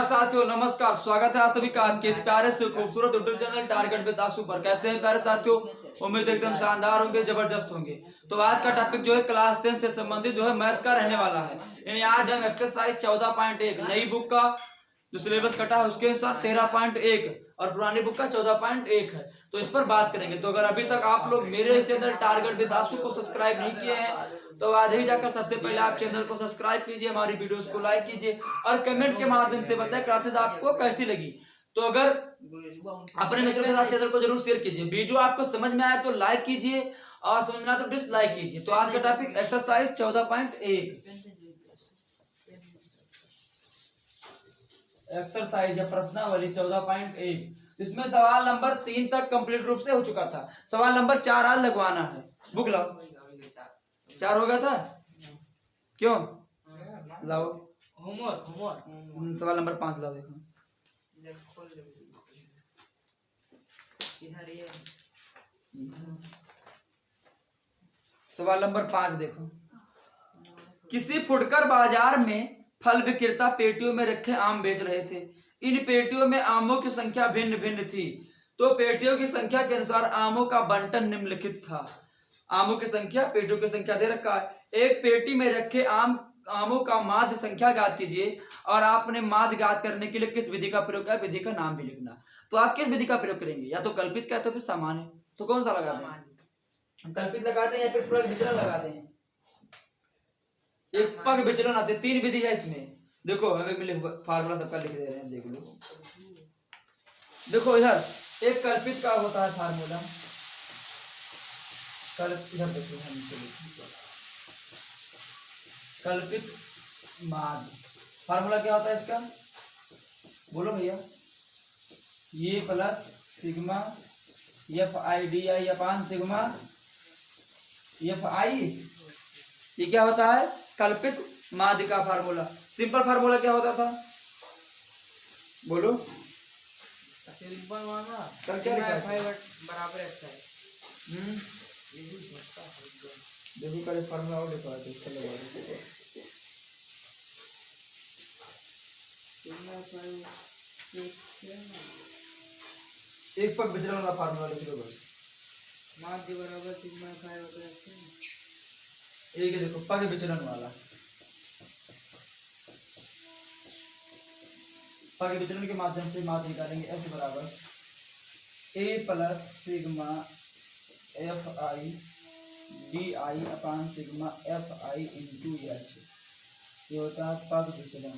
साथियों नमस्कार, स्वागत है आप सभी का आपके इस प्यारे से खूबसूरत यूट्यूब चैनल टारगेट विद आशु पर। कैसे हैं प्यारे साथियों? उम्मीद एकदम शानदार होंगे, जबरदस्त होंगे। तो आज का टॉपिक जो है क्लास 10 से संबंधित जो है मैथ का रहने वाला है। यानी आज हम एक्सरसाइज 14.1 नई बुक का जो सिलेबस कटा है उसके अनुसार 13.1 और पुरानी बुक का 14.1 है, तो इस पर बात करेंगे। तो अगर अभी तक आप लोग मेरे इस चैनल टारगेट विद आशु को सब्सक्राइब नहीं किए हैं तो आज ही जाकर सबसे पहले आप चैनल को सब्सक्राइब कीजिए, हमारी वीडियोस को लाइक कीजिए और कमेंट के माध्यम से बताएं क्लासेस आपको कैसी लगी। तो अगर अपने मित्रों के साथ चैनल को जरूर शेयर कीजिए। वीडियो आपको समझ में आए तो लाइक कीजिए और समझ में आए तो डिसलाइक कीजिए। तो आज का टॉपिक एक्सरसाइज 14.1 एक्सरसाइज है प्रश्नावली 14.1। इसमें सवाल नंबर 3 तक कंप्लीट रूप से हो चुका था। सवाल नंबर 4 आज लगवाना है। बुक लाओ। 4 हो गया था क्यों? लाओ होमवर्क। सवाल नंबर 5 लाओ। देखो सवाल नंबर 5 देखो। किसी फुटकर बाजार में फल विक्रेता पेटियों में रखे आम बेच रहे थे। इन पेटियों में आमों की संख्या भिन्न भिन्न थी, तो पेटियों की संख्या के अनुसार आमों का बंटन निम्नलिखित था। आमों की संख्या, पेटियों की संख्या दे रखा है। एक पेटी में रखे आमों का माध्य संख्या ज्ञात कीजिए और आपने माध्य ज्ञात करने के लिए किस विधि का प्रयोग किया, विधि का नाम भी लिखना। तो आप किस विधि का प्रयोग करेंगे? या तो कल्पित का तो फिर सामान्य। तो कौन सा लगाते हैं? कल्पित लगाते हैं या फिर पूरा विचलन लगाते हैं? एक पग विचलन आते। 3 विधि है इसमें। देखो हमें फार्मूला सबका लिख दे रहे हैं, देख लो। देखो इधर एक कल्पित का होता है फार्मूला। इधर देखो कल्पित माध्य फार्मूला क्या होता है इसका? बोलो भैया। ये plus sigma F I D I upon sigma F आई। ये क्या होता है? कल्पित माध्य का फार्मूला। सिंपल फार्मूला क्या होता था? बोलो। सिंपल वाला क्या बराबर x है। देखो कल फार्मूला और लिखा है तो चलो एक पग विचलन वाला फार्मूला लिख लो बस। माध्य बराबर सिग्मा 5/x। एक है देखो पग विचलन वाला। पग विचलन के माध्यम से माध्य निकालेंगे। एस बराबर A plus sigma F I D I upon sigma F I into H. ये होता है पग विचलन।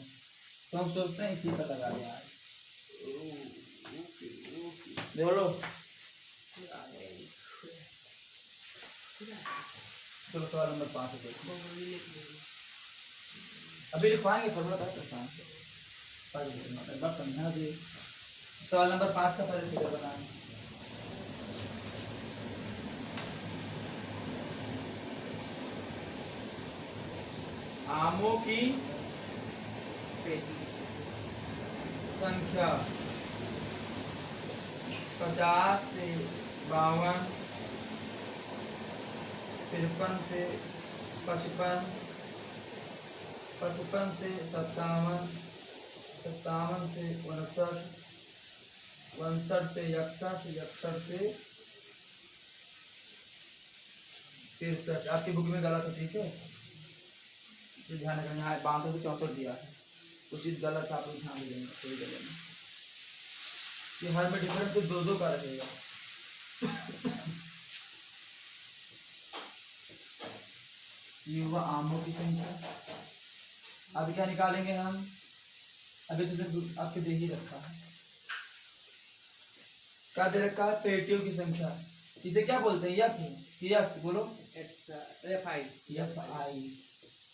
तो हम सोचते हैं इसी पर लगा दें आज। बोलो। चलो सवाल नंबर 5 देखो। अभी लिखवाएंगे फॉर्मूला का बस समझा दे। सवाल नंबर 5 का पहले फिगर बनाएं। आमों की संख्या 50 से 52, 53 से 55, 55 से 57, 57 से 59, 59 से 61, 61 से 63। आपकी बुक में गलत है, ठीक है? तो ध्यान रखना, यहाँ 62 से 64 दिया है, उचित गलत आप लोग ध्यान देंगे। कोई गलत नहीं, ये हर में डिफरेंस तो 2-2 का रहेगा। ये हुआ आमों की संख्या। अब क्या निकालेंगे हम? अभी तो सिर्फ आपके दे ही रखा है। क्या दे रखा है? पेटियों की संख्या। इसे क्या बोलते हैं? यफ बोलो। F I. एफ आई।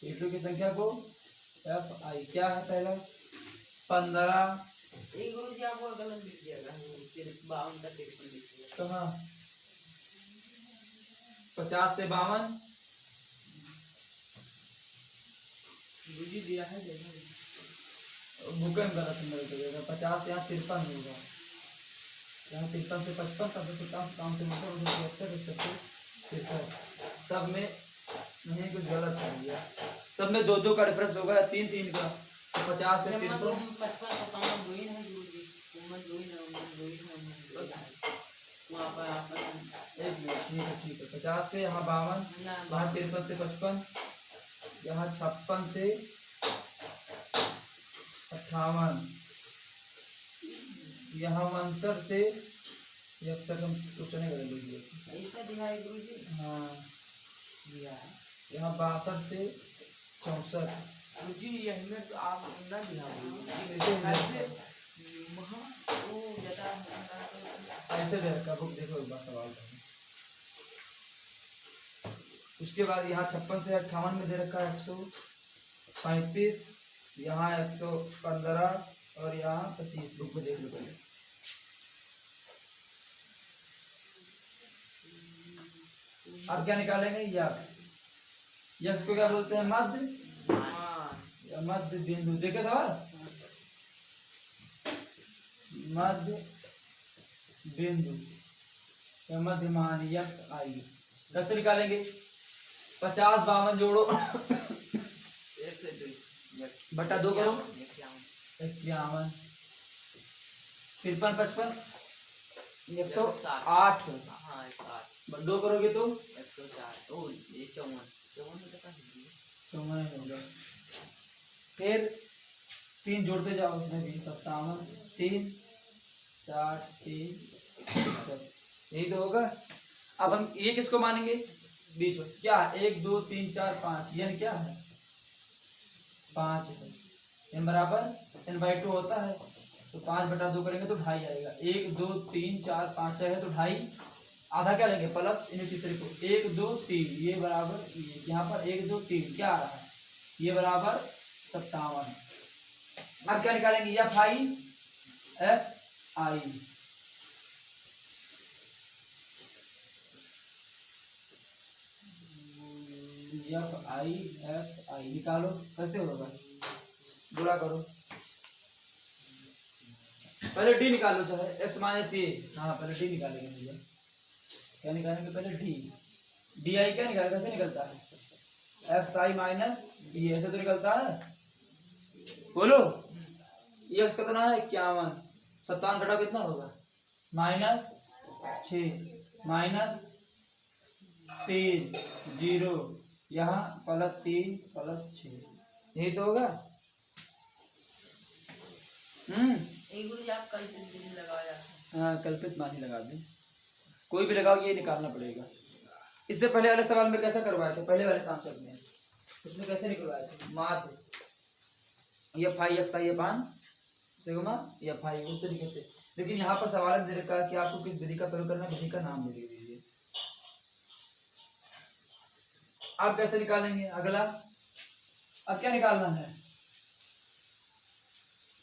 पेटियों की संख्या को एफ आई। क्या है पहला? 15। एक गुरुजी आपको गलत लिख दिया था। 52 तक लिख दिया। कहाँ? 50 से 52 गुरुजी दिया है, देखो बुक में गलत नंबर देगा। 50 यहाँ 53 होगा। यहाँ 53 से 55 काम से मतलब सब में नहीं कुछ गलत है। सब में 2-2 का डिफरेंस होगा, 3-3 का। 50 से 53 वहाँ पर आपका एक मिनट, ठीक है 50 से यहाँ 52, ना यहाँ 53 से 55, यहाँ 56 से 58, यहाँ 59 से 61 हम सोचने करेंगे। ऐसा दिया है गुरुजी। हाँ, दिया है यहाँ 62 से 64, गुरुजी। यही में तो आप ना दिया वो ज्यादा ऐसे दे रखा बुक, देखो एक बार सवाल करना। उसके बाद यहाँ 56 से 58 में दे रखा है 135, यहाँ 115 और यहाँ 25। बुक में देख लो पहले। अब क्या निकालेंगे? यक्स। यक्स को क्या बोलते हैं? मध्य, या मध्य बिंदु। देखे सवाल, मध्य बिंदु या मध्यमान यक्स आई। कैसे निकालेंगे? 50 52 जोड़ो, 1 से 2 बटा 2 करो, 51 51, 53 55 108, हाँ 108 2 करोगे तो 104 ओ ये 54 में तो कहीं 54 होगा। फिर 3 जोड़ते जाओ, उसमें भी 57 3 4 3 7, यही तो होगा। अब हम ये किसको मानेंगे? बीच में क्या? 1 2 3 4 5, n क्या है? 5 है। n बराबर n/2 होता है, तो 5 बटा 2 करेंगे तो 2.5 आएगा। 1 2 3 4 5 है तो 2.5, आधा क्या लेंगे? प्लस इन तीसरे को 1 2 3, ये बराबर ये, यहाँ पर 1 2 3 क्या आ रहा है? ये बराबर 57। अब क्या निकालेंगे? F I X I. F I X I निकालो, कैसे होगा? गुणा करो, पहले डी निकालो, चाहे एक्स माइनस ए। हाँ पहले डी निकालेंगे भैया। क्या निकालेंगे? पहले डी। डी आई क्या निकालेंगे? कैसे निकलता है? एक्स आई माइनस डी, ऐसे तो निकलता है। बोलो, ये एक्स कितना है? 51, 57 घटा कितना होगा? -6 माइनस 3 0, यहाँ +3 +6, यही तो होगा। एक गुरुजी आप कल दिन लगाया। हाँ कल्पित मान ही लगा दें, कोई भी लगाओ, ये निकालना पड़ेगा। इससे पहले वाले सवाल में कैसा करवाए थे? पहले वाले कॉन्सेप्ट में उसमें कैसे निकलवाए थे? माध्य F I X I upon sigma F आई, उस तरीके से। लेकिन यहाँ पर सवाल दे रखा है कि आपको किस विधि का प्रयोग करना है, विधि का नाम दे दीजिए। आप कैसे निकालेंगे? अगला अब क्या निकालना है?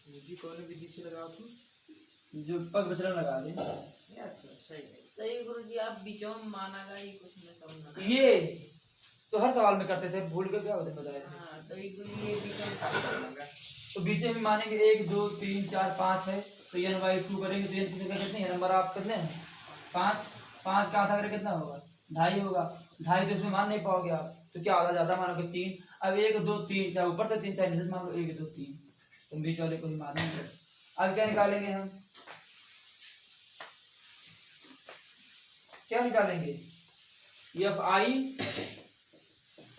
विधि कौन विधि से लगाओ तो जो पग विचलन लगा दें। यस सही है। तो ये गुरुजी आप बीचों में मानागा ये कुछ में समझना। ये तो हर सवाल में करते थे, भूल के क्या होते बताए थे। हाँ तो ये गुरुजी ये बीचों में काम करना। तो बीचे में मानेंगे 1 2 3 4 5 है, तो n/2 करेंगे तो n की जगह कितने है? नंबर आप कितने हैं? 5। 5 का आधा करके कितना होगा? 2.5 होगा। 2.5 तो इसमें मान नहीं पाओगे आप, तो क्या आधा ज्यादा मानोगे? 3। अब 1 2 3, चाहे ऊपर से 3 चाहे नीचे से मान लो 1 2 3, तुम बीच वाले को ही मानेंगे। अब क्या निकालेंगे हम? क्या निकालेंगे? एफ आई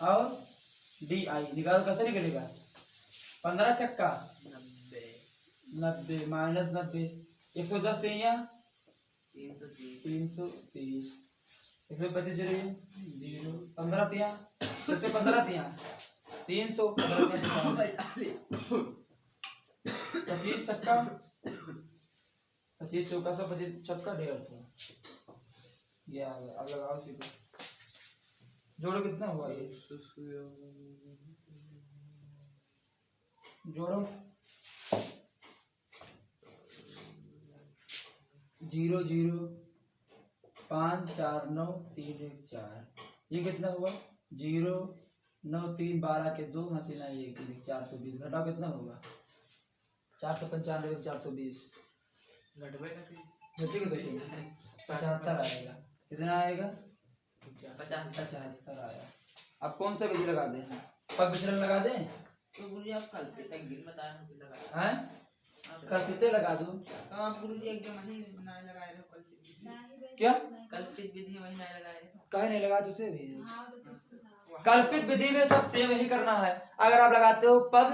और डी आई निकालो, कैसे निकलेगा? 15 छक्का 90 माइनस 90, 110 3 330, 125 0, 15 3 115 3 300, 25 छक्का 25 चौका 125 छक्का 150, ये आ गया। अब लगाओ सीधे, जोड़ो कितना हुआ? ये जोड़ो 0 0 5 4 9 3 1 4, ये कितना हुआ? 0 9 3 12 के 2 हसीना 1 420, घटाओ कितना होगा? 495 420, घटेगा कैसे? 75 आएगा। कितना आएगा? 75 आया। अब कौन सा विधि लगा दें? पग विचलन लगा दें? तो गुरुजी आप कल पे तक दिन बताया लगा। हैं? कल्पित लगा दूं? हाँ गुरुजी एकदम वही ना लगाए रहो कल्पित विधि। क्या कल्पित विधि वही ना लगाए रहो। काहे नहीं लगा तुझे भी? कल्पित विधि में सब सेम ही करना है। अगर आप लगाते हो पग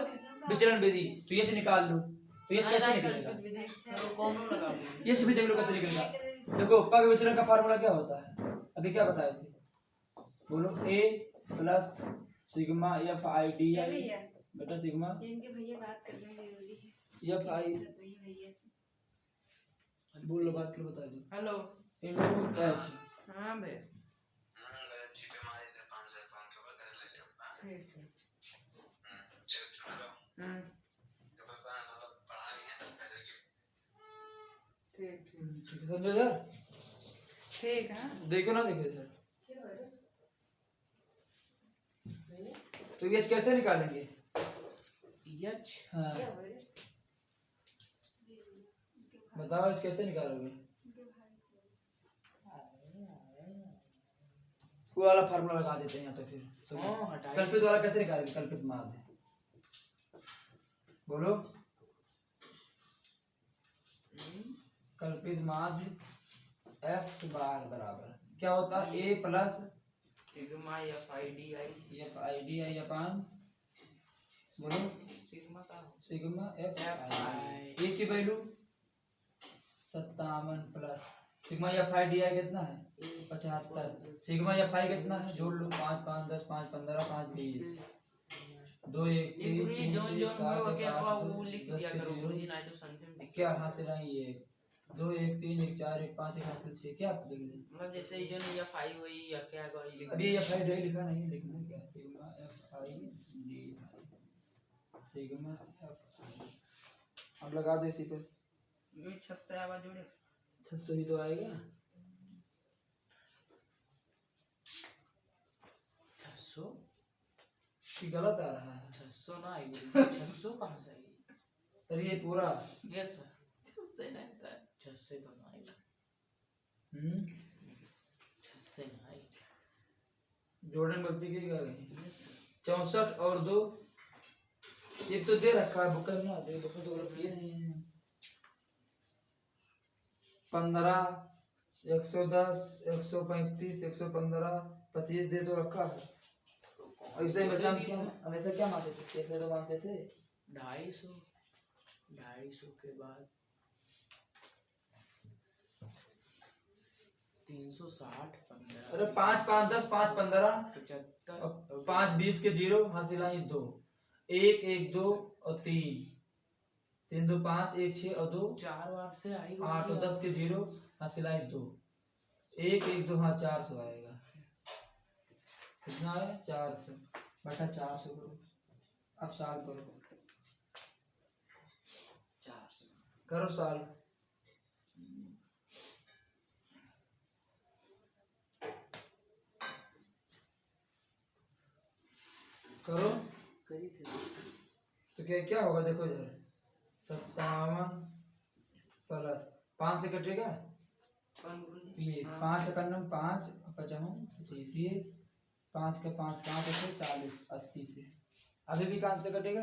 विचलन विधि तो ये से निकाल लो, तो ये कैसे निकलेगा? कल्पित विधि तो कौन लगा दो? ये भी देख लो कैसे निकलेगा। देखो पग विचलन का फार्मूला क्या होता है, अभी क्या बताए थे? बोलो a plus sigma F I D आई बेटा सिग्मा इनके भैया बात करना जरूरी है। एफ आई भैया से बोल लो बात कर बता दो। Hello into H. हाँ बे ठीक है। ठीक ठीक समझो सर? ठीक है। देखो ना देखो सर, तो ये कैसे निकालेंगे? यच हाँ बताओ इस कैसे निकालोगे? वो वाला फार्मूला लगा देते हैं या तो फिर कल्पित वाला कैसे निकालेंगे? कल्पित माध्य बोलो, कल्पित माध्य एक्स बार बराबर क्या होता है? A plus sigma F I D I upon बोलो सिग्मा का हो सिग्मा एफ आई ए की value 57 plus sigma F I D I कितना है? 75। सिग्मा एफ आई कितना है? जोड़ लो 5 5 10 5 15 5 20 2 1 ये 3 गुरुजी 3 जो 6 जो 7 हो गया 8 वो लिख 10 दिया के करो 0 गुरुजी ना तो संख्या में क्या हासिल है? ये 2 1 3 1 4 1 5 1 हासिल 6 क्या आप लिख दें? मतलब जैसे ये जो नहीं एफ आई हुई या क्या है वही लिख अभी एफ आई डी लिखा नहीं, लिखना है क्या? Sigma F I D sigma F आई अब लगा दो इसी पे। में 600 आवाज जोड़े 600 ही तो आएगा। 600 कि गलत आ रहा है? 600 ना आई 600 कहाँ से आई? सर ये पूरा यस सर 600 नहीं सर 600 तो ना आई 600 ना आई जोड़ने में गलती की गई। यस 64 और 2 ये तो दे रखा है बुक में ना दे बुक तो गलत किए नहीं है। 15 110 135 115 25 दे तो रखा है। ऐसे में हम क्या हमेशा क्या मानते थे? ऐसे तो मानते थे 250 के बाद 360 15 अरे 5 5 10 5 15 75 5 20 के 0 हासिल आई 2 1 1 2 और 3 3 2 5 1 6 और 2 4 बार से आई 8 और 10 के 0 हासिल आई 2 1 1 2 हाँ 400 आएगा। कितना है? 400 बटा 400 करो। अब साल करो 400 करो साल करो करी थे तो क्या क्या होगा? देखो इधर 57 प्लस 5 से कटेगा ये 5 कन्नम 5 55 25 ये 5 के 5 5 से 40 80 से अभी भी काम से कटेगा।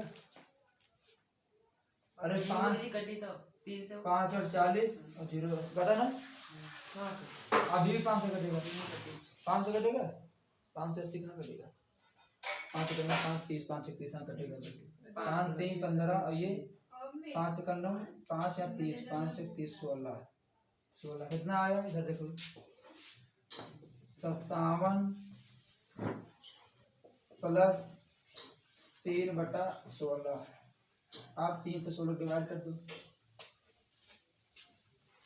अरे 5 कटी तो 3 से 5 और 40 और 0 कटा ना? अभी भी 5 से कटेगा। 5 से कटेगा 5 से 80 कहाँ कटेगा? 5 कन्नम 5 30 5 31 कटेगा 5 3 15 और ये 5 कन्नम 5 या 30 5 से 30 16 16 कितना आया? इधर देखो 57 प्लस 3 बटा 16 आप 3 से 16 डिवाइड कर दो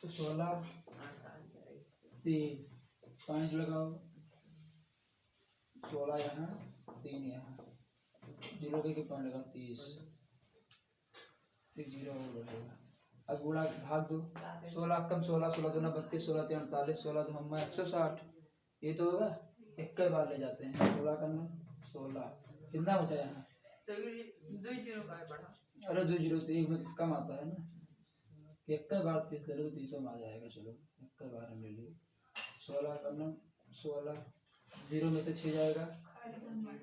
तो 16 3 पॉइंट लगाओ 16 यहाँ 3 यहाँ 0 के पॉइंट लगाओ 30 फिर 0 और बढ़ेगा। अब गुणा भाग दो 16 कम 16 16 दूना 32 16 3 48 16 2 हम 160 ये तो होगा। एक कई बार ले जाते हैं 16 करना 16 कितना बचा यहाँ? अरे 2 0 तो एक में कम आता है ना। एक कई बार 30 ले लो 300 में आ जाएगा। चलो एक कई बार हम ले लो 16 करना 16 0 में से 6 जाएगा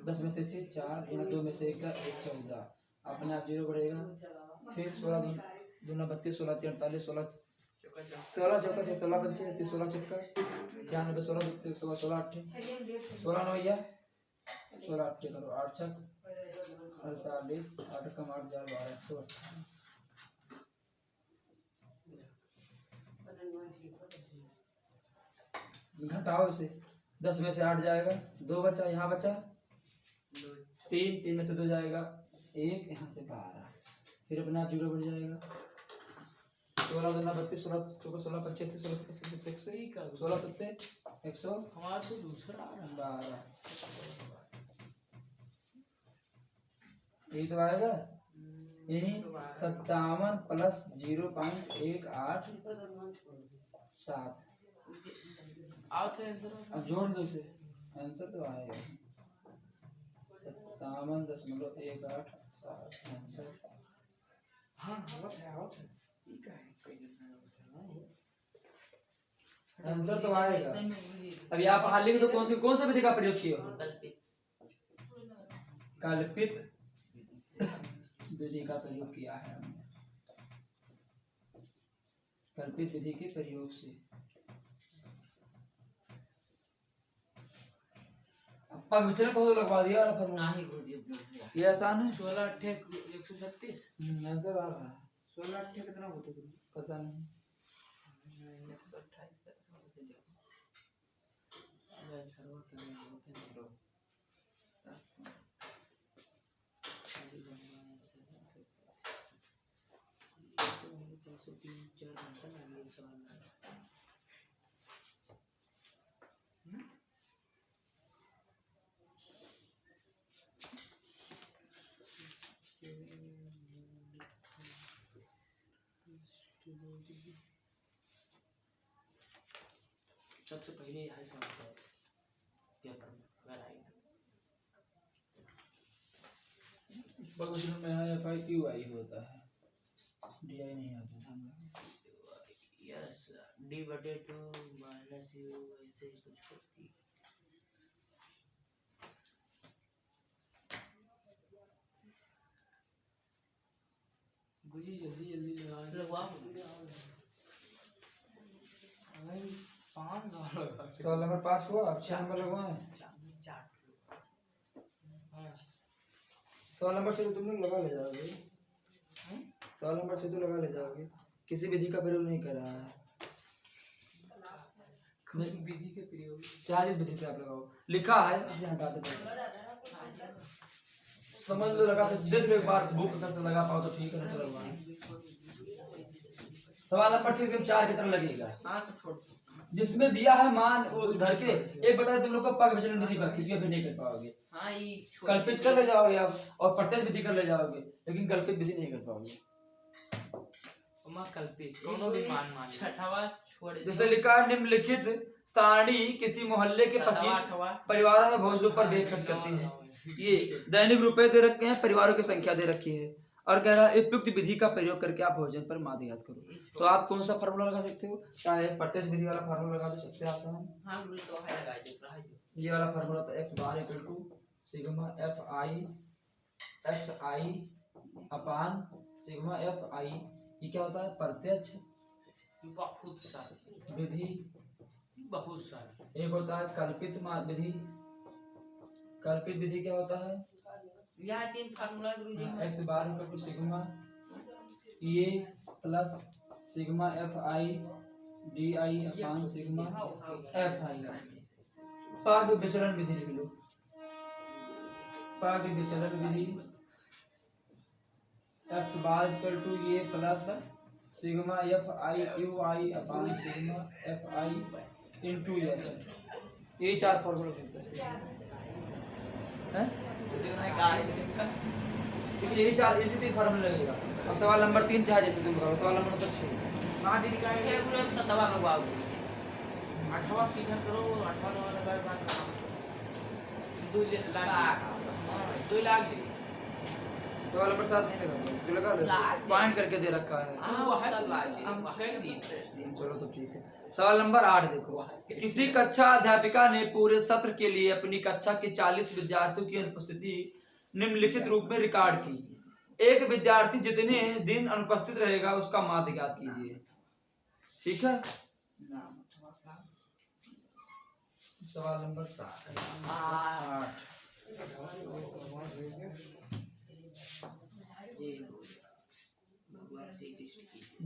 10 में से 6 4 2 में से 1 का 1 14 अपने आप 0 बढ़ेगा। फिर 16 दूना 32, 16 3 48, 16 चौका चौका 16 चौका 16 पंचे 16 छक्का 96, 16 7 16 16 8 16 9 या 16 8 करो 8 छक 48 8 कम 8 4 12 108। घटाओ इसे 10 में से 8 जाएगा 2 बचा, यहाँ बचा 3 3 में से 2 जाएगा 1, यहाँ से 12, फिर अपना 0 बढ़ जाएगा 16 दूना 32, 16 चौका 16 85, 16 17 16 17 100 हमारा तो दूसरा आ रहा 12। यही तो आएगा यही 57 प्लस 0.187। आओ तो आंसर अब जोड़ दो इसे, आंसर तो आएगा 57.187 आंसर। हाँ आवत है ठीक है आंसर तो आएगा। अभी आप हाल ही में तो कौन सा विधि का प्रयोग किए हो? कल्पित विधि का प्रयोग किया है हमने, कल्पित विधि के प्रयोग से। पग विचलन को लगवा दिया और फिर नहीं गुरु जी ये आसान है। 16 8 136 आंसर आ रहा है 16 8 कितना होता है पता नहीं। 128 कितना होता है सर्वर करने होते हैं तो सबसे पहले यहाँ से आता है पेपर में अगर आई पग विचलन में है FIQI होता है, DI नहीं आता सामने। यस D/2 माइनस U ऐसे ही कुछ होती गुजी जल्दी जल्दी लगवा 5 सवाल नंबर 5 हुआ, अब 6 नंबर लगवाएं। सवाल नंबर 6 तो तुम लोग लगा ले जाओगे, सवाल नंबर 6 तो लगा ले जाओगे, किसी विधि का प्रयोग नहीं कर रहा है। विधि के प्रयोग चाहे जिस विधि से आप लगाओ, लिखा है इसे हटा देते हैं। समझ लो, लगा सकते, देख लो एक बार बुक अगर से लगा पाओ तो ठीक है, नहीं तो लगवाएं। सवाल नंबर 6 एकदम 4 की तरह लगेगा, जिसमें दिया है मान उधर के एक बताए तुम लोग को पग विचलन विधि का सीधी भी नहीं कर पाओगे। हाँ ये कल्पित कर ले जाओगे आप और प्रत्यक्ष विधि कर ले जाओगे, लेकिन कल्पित विधि नहीं कर पाओगे। कल्पित दोनों भी मान छठवा छोड़ जैसे लिखा है निम्नलिखित सारणी किसी मोहल्ले के 25 परिवारों में भोजनों पर व्यय खर्च करती है। ये दैनिक रुपए दे रखे हैं, परिवारों की संख्या दे रखी है और कह रहा है उपयुक्त विधि का प्रयोग करके आप भोजन पर माध्य याद करो। तो आप कौन सा फार्मूला लगा सकते हो? चाहे प्रत्यक्ष विधि वाला फार्मूला लगा दो, सबसे आसान। हां गुरु तो है लगा दो ये वाला फार्मूला था x bar equal to sigma fi xi upon sigma fi। ये क्या होता है? प्रत्यक्ष बहुत सारे विधि, बहुत सारे। एक होता है कल्पित विधि। कल्पित विधि क्या होता है? यहाँ 3 फार्मूला गुरु जी x bar equal to sigma A plus sigma fi di upon sigma fi। पाग विचलन विधि लिख लो, पाग विचलन विधि x bar equal to A plus sigma fi upon sigma fi into h। ये 4 फार्मूला होता है, यही 4 इसी 3 फार्मूला लगेगा। अब सवाल नंबर 3 चाहे जैसे तुम लगाओ, सवाल नंबर 6 हां दिन का है गुरु 7वां लगवाओ 8वां सीधा करो 8वां वाला बार बार 2 लाख 2 लाख सवाल नंबर 7 नहीं लगा, जो लगा लो पॉइंट करके दे रखा है। वो है तो लाख कह दी। चलो तो ठीक है। सवाल नंबर 8 देखो, किसी कक्षा अध्यापिका ने पूरे सत्र के लिए अपनी कक्षा के 40 विद्यार्थियों की अनुपस्थिति निम्नलिखित रूप में रिकॉर्ड की। एक विद्यार्थी जितने दिन अनुपस्थित रहेगा उसका माध्य ज्ञात कीजिए। ठीक है, सवाल नंबर 8।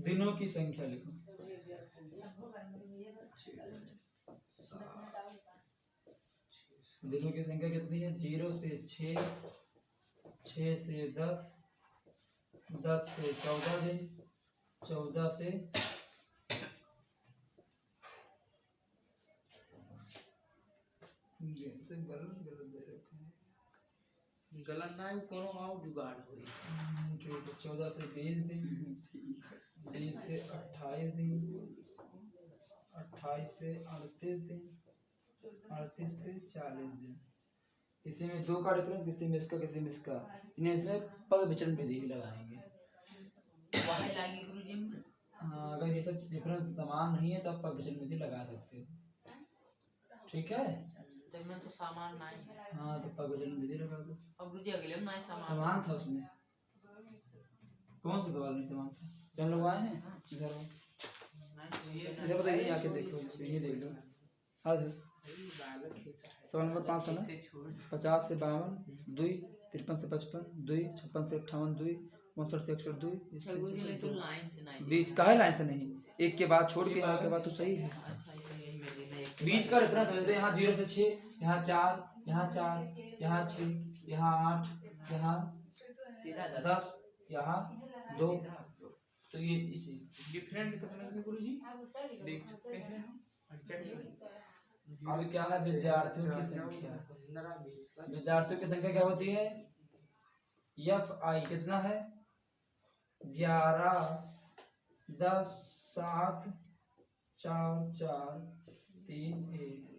दिनों की संख्या लिखो। दिनों की संख्या कितनी है? 0 से 6, 6 से 10, 10 से 14 दिन, 14 से गलत ना है कोनो और जुगाड़ होई। 14 से 20 दिन, 20 से 28 दिन, 28 से 38 दिन, 38 से 40 दिन। किसी में 2 का डिफरेंस, किसी में इसका, किसी में इसका। इन्हें इसमें पग विचलन विधि भी लगाएंगे। हाँ, अगर ये सब डिफरेंस समान नहीं है तो आप पग विचलन विधि लगा सकते हो। ठीक है, में तो सामान नहीं है। हाँ, तो पग विचलन विधि लगा दो। अब गुरुजी अगले में नहीं समान था उसमें। कौन सा सवाल नहीं समान था? जब लगवाए हैं इधर आओ। इधर बताइए, आके देखो, ये देख लो। हाँ सर, सवाल नंबर 5 था ना। 50 से 52, 2, 53 से 55, 2, 56 से 58, 2, 59 से 61, 2, बीच का है लाइन से नहीं, एक के बाद छोड़ के यहाँ के बाद तो सही है। बीच का डिफरेंस है, जैसे यहाँ 0 से 6, यहाँ 4, यहाँ 4, यहाँ 6, यहाँ 8, यहाँ 10, यहाँ 2, तो ये इसी डिफरेंट कितना है गुरुजी देख सकते हैं। अब क्या है? विद्यार्थियों की संख्या। विद्यार्थियों की संख्या क्या होती है? FI कितना है? 11, 10, 7, 4, 4, 3, 1।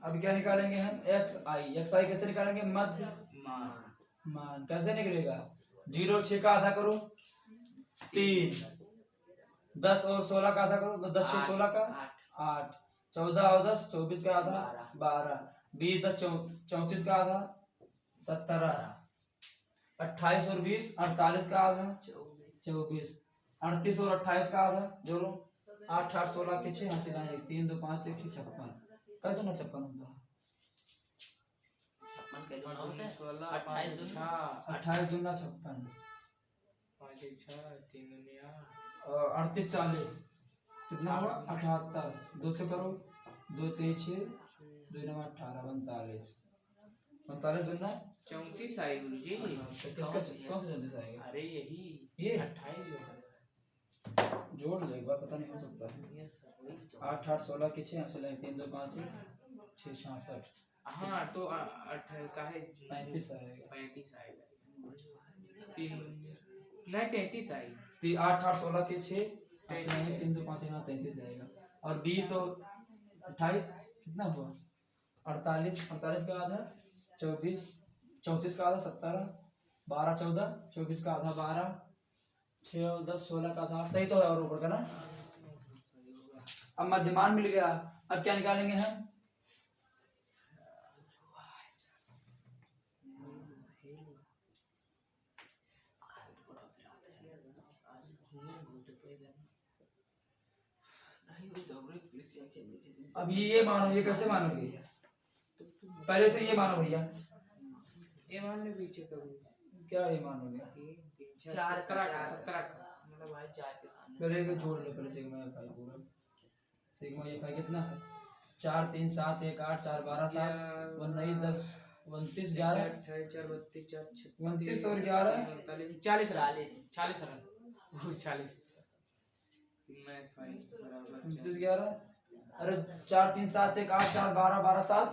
अब क्या निकालेंगे हम? XI कैसे निकालेंगे? मध्य मान कैसे निकलेगा? 0 6 का आधा करो 3, 10 और 16 का आधा करो, 10 से 16 का 8, 14 और 10 24 का आधा 12, 20 10 34 का आधा 17, 28 और 20 48 का आधा 24, 38 और 28 का आधा जोड़ो 8 8 16 के 6 हाथ 3 2 5 1 6 56 कह दो ना 56 होता है। 28 दूना 56 और 38 40 कितना हुआ? 78। 2 से करो 2 3 6 2 9 18 39 39 दूना 34 आई गुरुजी। किसका कौन सा 34 आएगा? अरे यही ये 28 जोड़ लो एक बार, पता नहीं हो सकता है। 8 8 16 के 6 से 3 2 5 6 66। हाँ तो 8 का है 35 आएगा। 35 आएगा 3 नहीं 33 आई। 8 8 16 के 6 3 2 5 33 आएगा। और 20 और 28 कितना हुआ? 48 48 का आधा 24 34 का आधा 17 12 14 24 का आधा 12 6 और 10 16 का आधा 8 सही तो है। और ऊपर का ना, अब मध्यमान मिल गया। अब क्या निकालेंगे हम? अब ये मानो, ये कैसे मानोगे? पहले से ये मानो भैया, ये मान ले पीछे करो क्या ये मानोगे? 4 17 मतलब भाई 4 के सामने पहले को जोड़ लो, पहले सिग्मा FI पूरा। सिग्मा FI कितना है? 4 3 7 1 8 4 12 7 19 10 29 11 28 4 32 4 29 और 11 40 40 वो 40 मैं भाई बराबर 29 11 अरे 4 3 7 1 8 4 12 12 7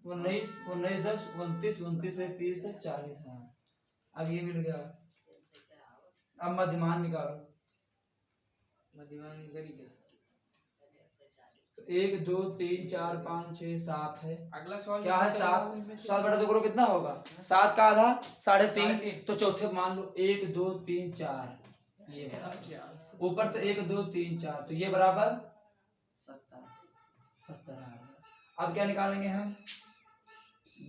19 19 10 29 29 1 30 10 40। हाँ, अब ये मिल गया। अब मध्यमान निकालो। मध्यमान निकल गया तो 1 2 3 4 5 6 7 है। अगला सवाल क्या है 7? 7 बटा 2 करो कितना होगा? 7 का आधा 3.5। तो चौथे मान लो 1 2 3 4 ये बराबर, ऊपर से 1 2 3 4 तो ये बराबर 70 आ गया। अब क्या निकालेंगे हम?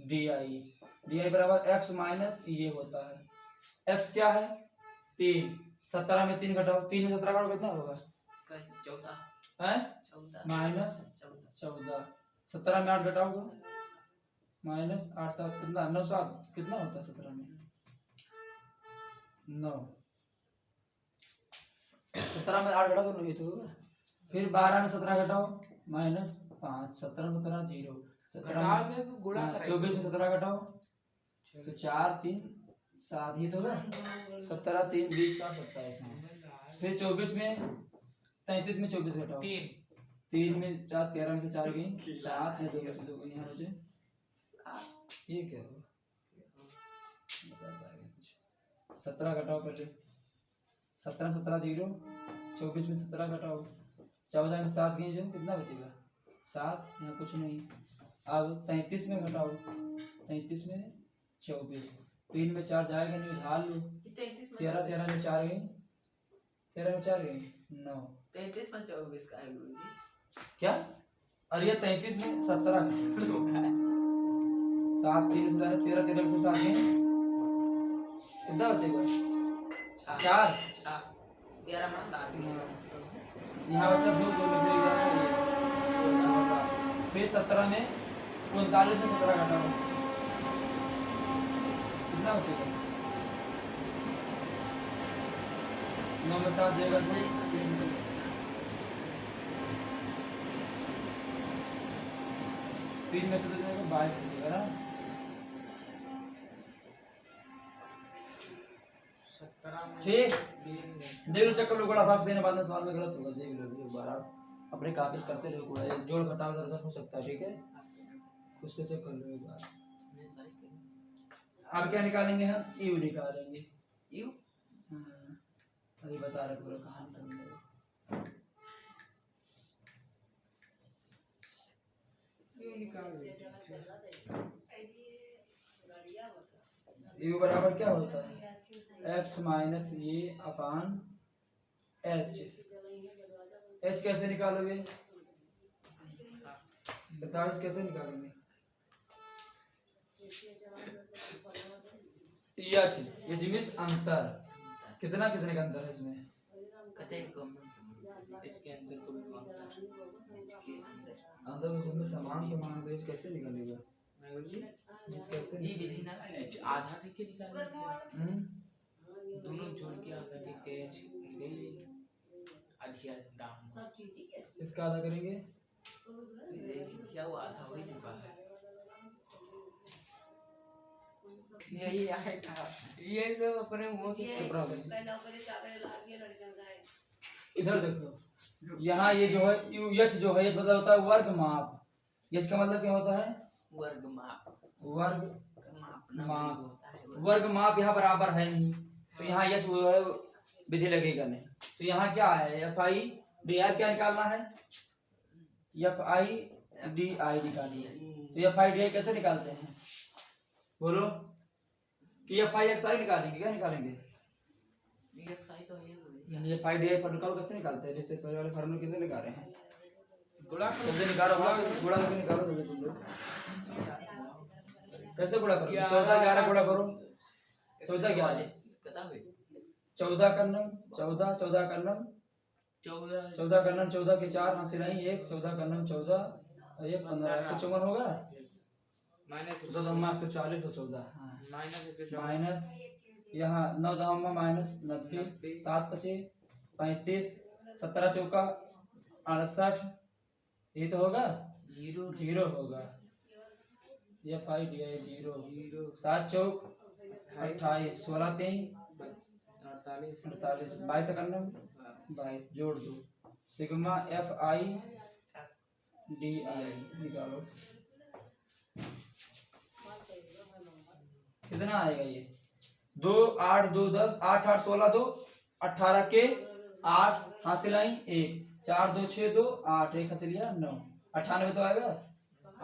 डी आई बराबर x माइनस ये होता है। x क्या है? 3। 17 में 3 घटाओ, 3 में 17 घटाओ कितना होगा? 14 है माइनस 14। 17 में 8 घटाओ तो माइनस 8 7 कितना? 9 7 कितना होता है 17 में? 9। 17 में 8 घटाओ तो 9 तो होगा। फिर 12 में 17 घटाओ माइनस 5। 17 17 0। 17 में गुणा 24 में 17 घटाओ तो 4 3 7 ये तो होगा। 17 3 20 का 27 है। फिर 24 में 33 में 24 घटाओ 3 में 4 13 में से 4 गई 7 है 2 में से 2 गई यहाँ मुझे ये क्या होगा? 17 घटाओ पहले। 17 17 0। 24 में 17 घटाओ 14 में 7 गई जो कितना बचेगा? 7 यहाँ कुछ नहीं। अब 33 में घटाओ 33 में 24 3 में 4 जाएगा नहीं उधार लो 13 13 में 4 गई 13 में 4 गई 9 33 में 24 का है गुरुजी। क्या? अरे ये 33 में 17 7 3 से 13 13 में 7 गई कितना बचेगा? 4 13 में 7 यहाँ बचा 2 2 में से फिर 17 में 39 में 17 घटाओ कितना बचेगा? 9 में 7 जाएगा 3 में से तो जाएगा 22 बचेगा ना। 17 में ठीक देख लो चक्कर लो गुणा भाग से बाद में सवाल में गलत होगा देख लो एक बार आप अपने कापी से करते रहो गुणा जोड़ घटाव इधर उधर हो सकता है। ठीक है खुद से चेक कर लो एक बार। अब क्या निकालेंगे हम? यू निकालेंगे। यू अभी बता रहे पूरा कहानी समझ यू बराबर क्या होता है? x माइनस ये अपान h। h कैसे निकालोगे? बताओ h कैसे निकालेंगे? h मींस अंतर। कितना कितने का अंतर है इसमें? इसके अंदर को अंदर तो सब में समान समान तो h कैसे निकलेगा? कैसे ये विधि ना आधा करके निकालना दोनों जोड़ के आधा करके आधिया दाम इसका आधा करेंगे क्या वो आधा हो ही चुका है। यही आएगा ये सब अपने मुंह से चुप रहो। इधर देखो यहाँ ये जो है यश जो है ये मतलब होता है वर्ग माप। यश का मतलब क्या होता है? वर्ग माप। वर्ग माप यहाँ बराबर है नहीं तो यहाँ यश वो है विधि लगेगा नहीं। तो यहाँ क्या है? एफ आई डी आई क्या निकालना है? एफ आई डी आई निकालिए। तो एफ आई डी आई कैसे निकालते हैं बोलो? कि एफ आई एक्स आई निकालेंगे क्या निकालेंगे? F I D I formula कैसे निकालते हैं? जैसे पहले वाले फॉर्मूला कैसे निकाल रहे हैं? गुणा कैसे निकालो? गुणा कैसे निकालो? कैसे गुणा करो? 14 11 गुणा करो 14 11 14 का नम 14 14 का नम 14 का नम 14 के 4 हाथ से नहीं 1 14 का नम 14 और 1 15 154 होगा माइनस 140 और 14 माइनस यहाँ 9 दहमा माइनस 90 7 5 35 17 चौका 68 ये तो होगा जीरो होगा। ये 5 डी आई 0 7 चौक 28 16 3 48 22 करना 22 जोड़ दो सिग्मा एफ आई डी आई निकालो कितना आएगा? ये 2 8 2 10 8 8 16 2 18 के 8 हासिल आई 1 4 2 6 2 8 1 हंस लिया 9 98 तो आएगा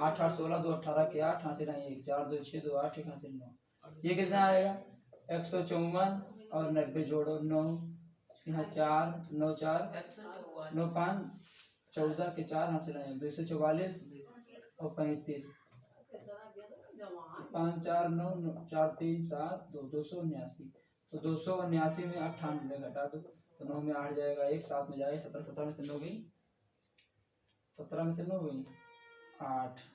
8 8 16 2 18 के 8 हासिल नहीं 1 4 2 6 2 8 1 हासिल 9 ये कितना आएगा 154 और 90 जोड़ो 9 यहाँ 4 9 4 9 5 14 के 4 हासिल नहीं 244 और 35 5 4 9 4 3 7 2 279 तो 279 में 98 घटा दो तो 9 में 8 जाएगा 1 7 में जाएगा 17 17 में से 9 गई 17 में से 9 गई 8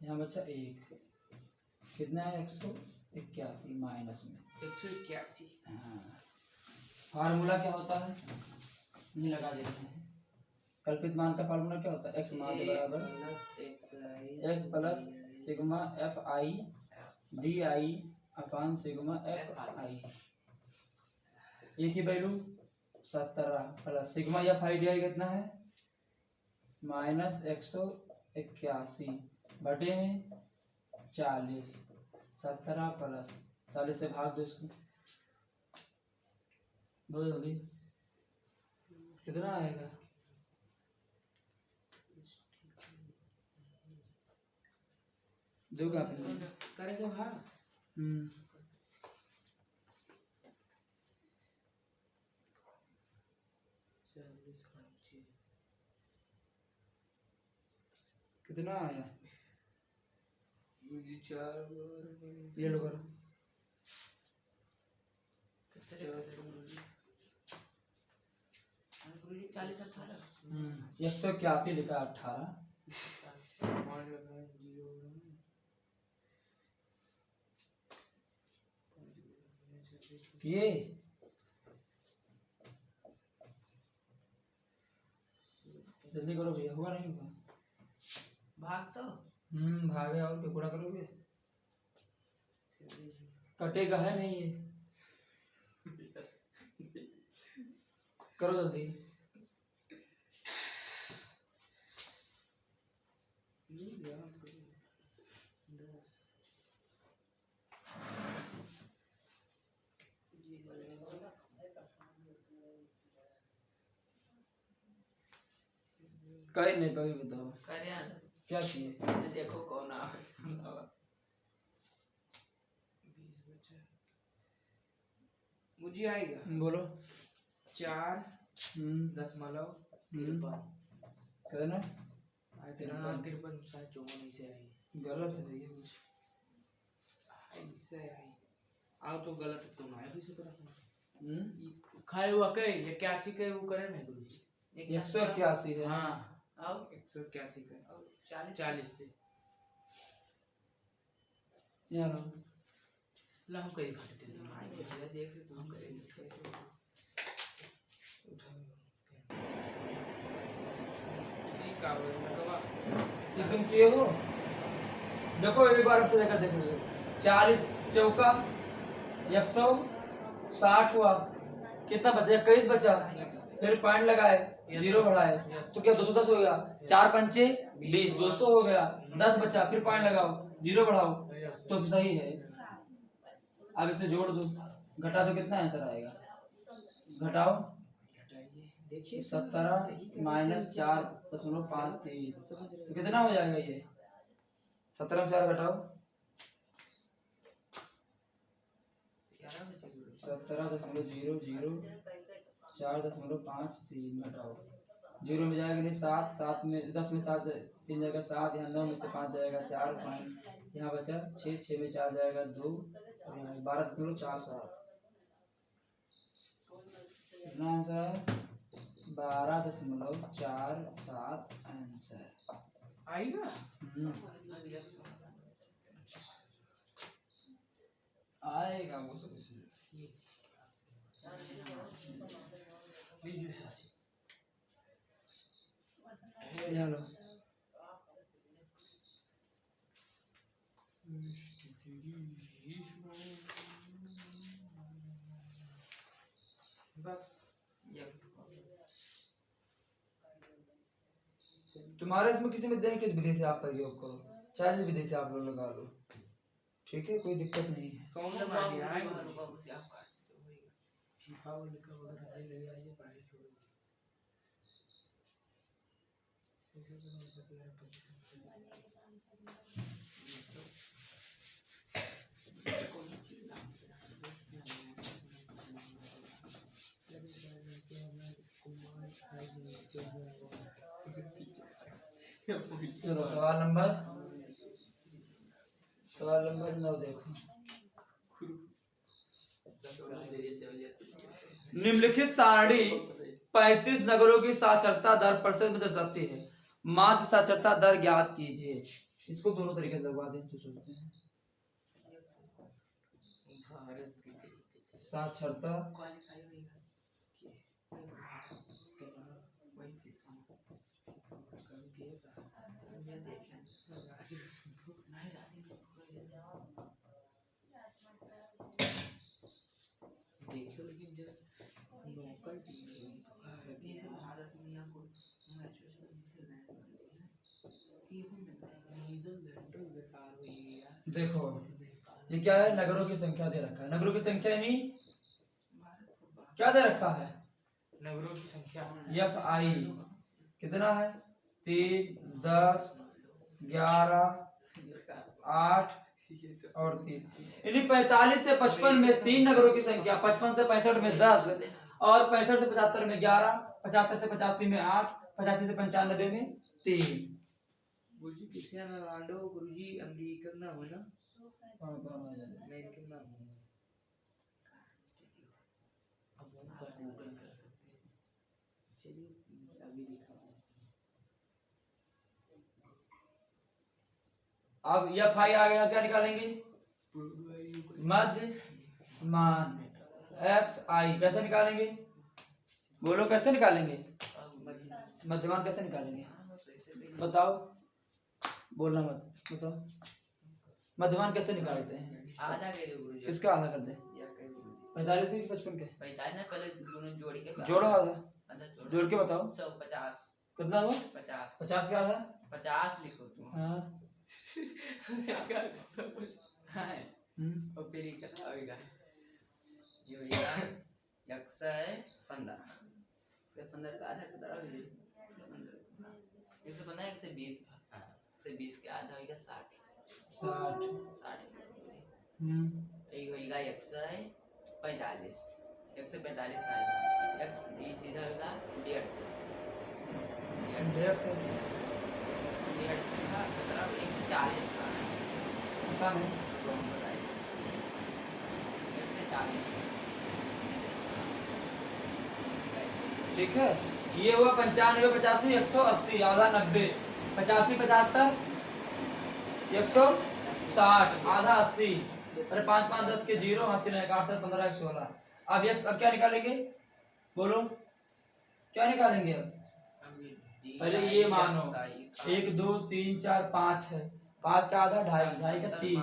यहाँ बचा 1 कितना है 181 माइनस में 181। फार्मूला क्या होता है ये लगा देते हैं कल्पित मान का फार्मूला क्या होता है x मान के बराबर x plus sigma F I D I upon sigma F I A की value 17 plus sigma F I D I कितना है माइनस 181 बटे में 40 17 प्लस 40 से भाग दो इसको बोल जल्दी कितना आएगा दो का करेंगे भाग कितना आया ये लो करो 181 लिखा 18 किए जल्दी करो भैया हुआ नहीं हुआ भाग तो भागे और टुकड़ा करोगे कटेगा है नहीं ये करो जल्दी कहीं नहीं पाई बताओ क्या चाहिए देखो कौन आ मुझे आएगा बोलो 4 दशमलव 53 कहना इतना 53 शायद 54 से आई गलत है ये कुछ इससे आई आओ तो गलत तुम आए भी से तरफ खाए हुआ कई 81 के वो करे नहीं गुरुजी 181 है हाँ आओ 181 का 40 से यार ला हम कहीं घटते हैं आइए देख ले हम करेंगे ये तुम किए हो देखो एक बार से देखकर देख लो 40 चौका 160 हुआ कितना बचा 21 बचा फिर पॉइंट लगाए जीरो बढ़ाए तो क्या 210 हो गया 4 पंचे 20 200 हो गया 10 बचा फिर पॉइंट लगाओ जीरो बढ़ाओ तो सही है अब इसे जोड़ दो घटा दो कितना आंसर आएगा घटाओ देखिए 17 माइनस 4.53 तो कितना हो जाएगा ये 17 में 4 घटाओ 17.00 4.53 घटाओ जीरो में जाएगा नहीं 7 7 में 10 में 7 3 जाएगा 7 यहाँ 9 में से 5 जाएगा 4 पॉइंट यहाँ बचा 6 6 में 4 जाएगा 2 और यहाँ 12.47 कितना आंसर है 12.47 आंसर आएगा आएगा वो सब हेलो बस तुम्हारे इसमें किसी में दें किस विधि से आप प्रयोग करो चाहे जिस विधि से आप लोग लगा लो ठीक है कोई दिक्कत नहीं है कौन सा मार दिया है फीफा वर्ल्ड कप वगैरह ले आइए पढ़ाई छोड़ो चलो सवाल नंबर 9 देखो। निम्नलिखित सारणी 35 नगरों की साक्षरता दर प्रतिशत में दर्शाती है। माध्य साक्षरता दर ज्ञात कीजिए। इसको दोनों तरीके से लगवा दें तो सोचते हैं। साक्षरता देखो, ये क्या है? नगरों की संख्या दे रखा है। नगरों की संख्या यानी क्या दे रखा है? नगरों की संख्या FI कितना है? 3, 10, 11, 8 और 3। यानी 45 से 55 में 3 नगरों की संख्या, 55 से 65 में 10 और 65 से 75 में 11, 75 से 85 में 8, 85 से 95 में 3। गुरुजी क्रिस्टियानो रोनाल्डो गुरुजी अमेरिकन नाम है ना? अमेरिकन नाम है। अब हम गूगल कर सकते हैं। चलिए अभी दिखा। अब FI आ गया, क्या निकालेंगे? मध्य मान XI कैसे निकालेंगे? बोलो कैसे निकालेंगे? मध्यमान कैसे निकालेंगे? बताओ, बोलना मत, बताओ मध्यमान कैसे निकालते हैं? आधा कर दो गुरुजी। किसका आधा कर दे? 45 से 55 के 45 ना, पहले दोनों जोड़ के जोड़ो, आधा आधा जोड़ के बताओ। 150 कितना हुआ? 50 50 का आधा 50 लिखो तुम। हाँ। और फिर कितना होगा? ये होगा 115 से 15 का आधा कितना होगा? 115 120 120 के आधा होगा 60 यही होगा 145 145 का ये सीधा होगा 150 150 का मतलब 140 का पता नहीं। तो हम बताएं 140 ठीक है, ये हुआ 95, 85, 180, आधा 90, 85, 75, 160, आधा 80। अरे 5, 5, 10 के 0, 80 नहीं, 8, 7, 15, 116। अब क्या निकालेंगे? बोलो क्या निकालेंगे? अब पहले ये मानो 1, 2, 3, 4, 5 है। 5 का आधा 2.5, 2.5 का 3,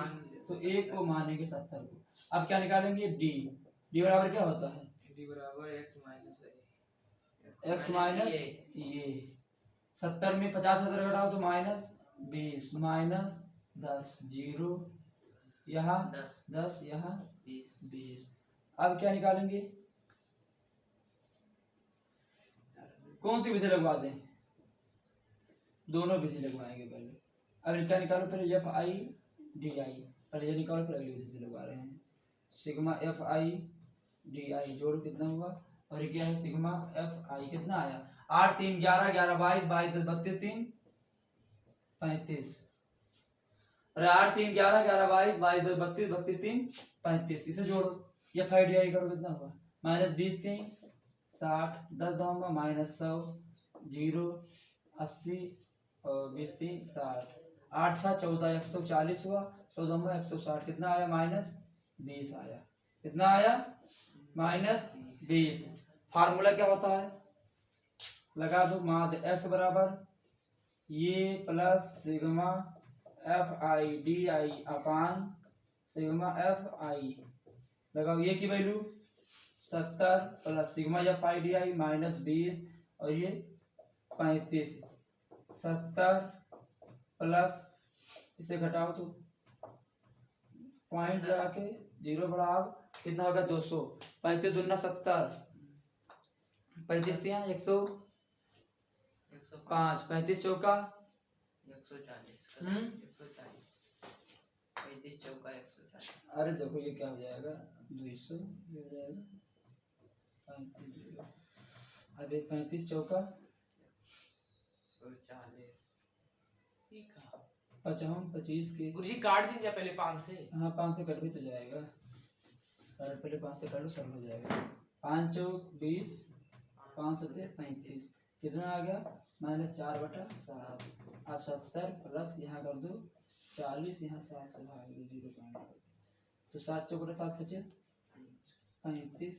तो 1 को मानेंगे 70 को। अब क्या निकालेंगे? D बराबर क्या होता है? D बराबर x माइनस ये 70 में 50 घटाओ तो -20 -10 0 यहाँ 10 यहाँ 20। अब क्या निकालेंगे? कौन सी विधि लगवा दें? दोनों विधि लगवाएंगे पहले। अब क्या निकालो? पहले FI DI, पहले ये निकालो फिर अगली विधि लगवा रहे हैं। सिग्मा FI DI जोड़ कितना हुआ? और ये क्या है? सिग्मा FI कितना आया? 8, 3, 11, 11, 22, 22, 10, 32, 3, 35। अरे 8, 3, 11, 11, 22, 22, 32, 32, 3, 35। इसे जोड़ो, FI DI करो, कितना हुआ? -20, 3, 60, 10 दूंगा -100, 0, 80 और 20, 3, 60। 8, 6, 14, 140 हुआ। 14 160, कितना आया? -20 आया। कितना आया? -20। फार्मूला क्या होता है? लगा दो, माध्य x बराबर ये plus sigma FI DI upon sigma FI। लगाओ ये की value 70 plus sigma FI DI -20 और ये 35। 70 प्लस इसे घटाओ तो पॉइंट लगा के 0 बढ़ाओ, कितना होगा? 200। 35 दूना 70, 35 100, 5 35 चौका 140 हम्म। 140 35 चौका 140 अरे देखो ये क्या हो जाएगा 200 ये हो जाएगा 35 अब ये 35 चौका 140 ठीक है 25 के गुरुजी काट दीजिए पहले 5 से। हाँ 5 से कट भी तो जाएगा और पहले 5 से काट लो सरल हो जाएगा 5 चौक 20 5 सत्ते 35 कितना आ गया -4/7 अब 70 प्लस यहाँ कर दो 40 यहाँ 7 से भाग दो 0 तो 7 चौक 7 बचे 35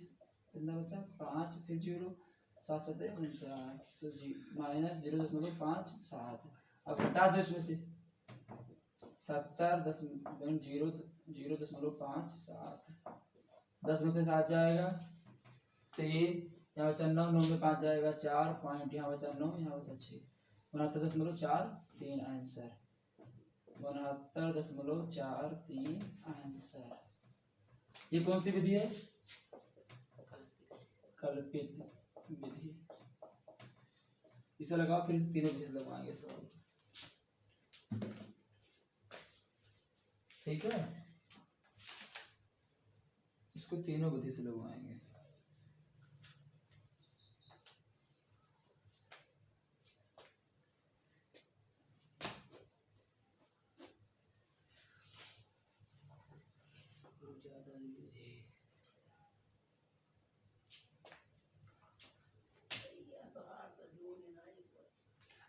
कितना बचा 5 फिर 0 7 सत्ते 49 तो -0.57 अब हटा दो इसमें से 70.0.57 10 में से 7 जाएगा 3 यहाँ बचा 9 9 में 5 जाएगा 4 पॉइंट यहाँ बचा 9 यहाँ बचा 6 69.43 आंसर 69.43 आंसर। ये कौन सी विधि है कल्पित विधि इसे लगाओ फिर इस तीनों विधि से लगवाएंगे सब ठीक है इसको तीनों विधि से लगवाएंगे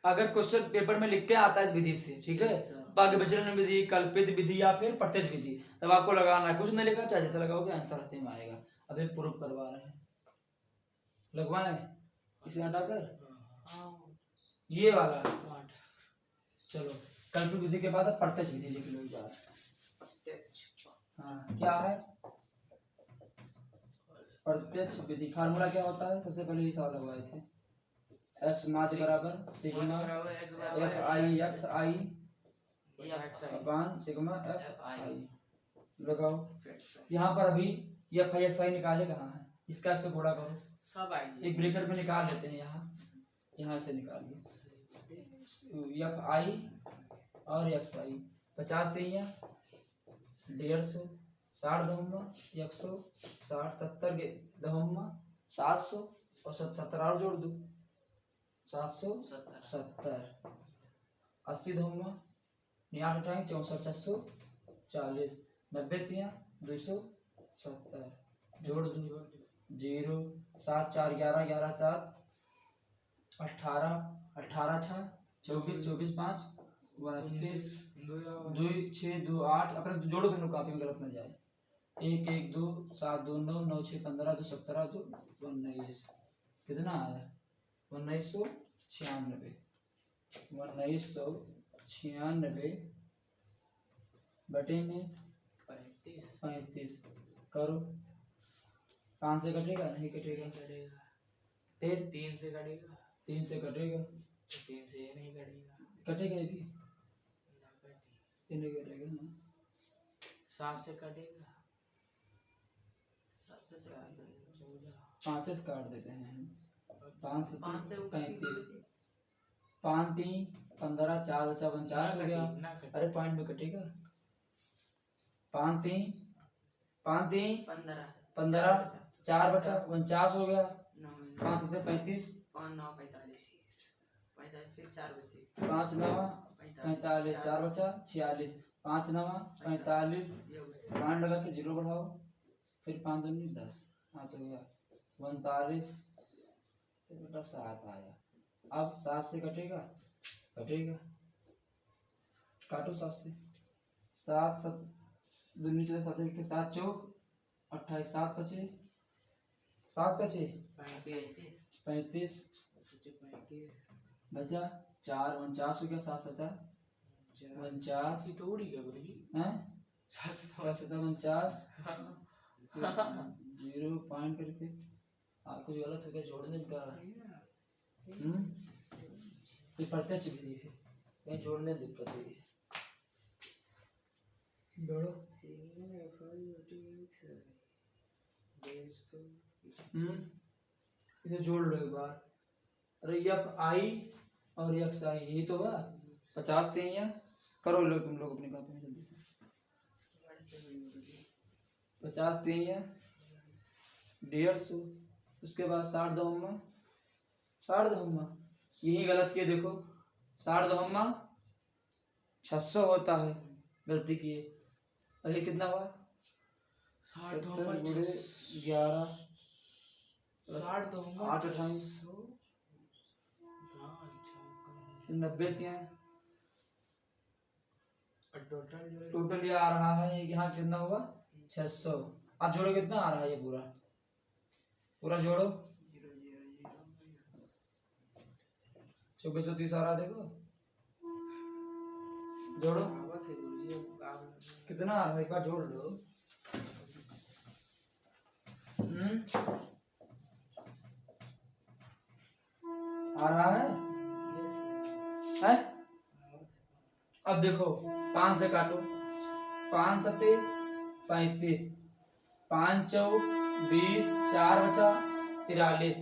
अगर क्वेश्चन पेपर में लिख के आता है विधि से ठीक है पग विचलन विधि कल्पित विधि या फिर प्रत्यक्ष विधि तब आपको लगाना है कुछ नहीं लिखा चाहे जैसा लगाओगे आंसर सेम आएगा। अब एक प्रूफ करवा रहे हैं लगवाएं इसे हटाकर ये वाला चलो कल्पित विधि के बाद अब प्रत्यक्ष विधि लिख लो एक बार। हाँ क्या है प्रत्यक्ष विधि फार्मूला क्या होता है सबसे पहले ये सवाल लगवाए थे x माध्य बराबर sigma f i x i upon sigma f i लगाओ यहाँ पर अभी f i x i निकाले कहाँ है इसका इससे गुणा करो सब आएंगे एक ब्रैकेट में निकाल लेते हैं यहाँ से निकालिए f i और x i 50 3 150 60 दहम्मा 160 70 के दहम्मा 700 और 70 और जोड़ दो 770 80 दहम्मा 68 64 640 90 270 जोड़ दो 0 7 4 11 11 7 18 18 6 24 24 5 29 2 6 2 8 अपने जोड़ो दोनों काफी में गलत न जाए 1 1 2 7 2 9 9 6 15 2 17 2 19 कितना आया 1996 बटे में 35 करो 5 से कटेगा नहीं कटेगा 3 से कटेगा 3 से कटेगा 3 से नहीं कटेगा कटेगा ये भी ये नहीं कटेगा 7 से कटेगा 5 से काट देते हैं 5 से 35 5 3 15 4 बचा 49 हो गया अरे पॉइंट में कटेगा 5 3 15 4 बचा 49 हो गया 5 से 35 5 9 45 4 बचा 46 5 9 45 पॉइंट लगा के 0 बढ़ाओ फिर 5 2 10 5 हो गया 39 7 आया। अब 7 से कटेगा काटो 7 से 7 7 दूनी चले 7 के 7 चौक 28 7 बचे 35 बचा 4 49 हो गया 7 7 49 थोड़ी क्या गुरुजी हैं 7 7 49 0 पॉइंट करके कुछ गलत हो गया जोड़ने का ये प्रत्यक्ष विधि है कहीं जोड़ने दिक्कत हुई है जोड़ो इसे जोड़ लो एक बार अरे एफ आई और एक्स आई, यही तो हुआ 50 तिहाइयाँ। करो लो तुम लोग अपनी कॉपी में जल्दी से। 50 तिहाइयाँ 150, उसके बाद 60 दोहम्मा, 60 दोहम्मा यही गलत किए देखो, 60 दोहम्मा 600 होता है, गलती किए। और ये कितना हुआ 60 70 गुणे 11 60 8 28 90 तिहाई। टोटल ये आ रहा है यहाँ कितना हुआ 600। अब जोड़ो कितना आ रहा है ये पूरा पूरा जोड़ो 2430 आ रहा है देखो, जोड़ो कितना आ रहा है एक बार जोड़ लो। आ रहा है? अब देखो 5 से काटो, 5 सते 35, 5 चौक 20, 4 बचा 43,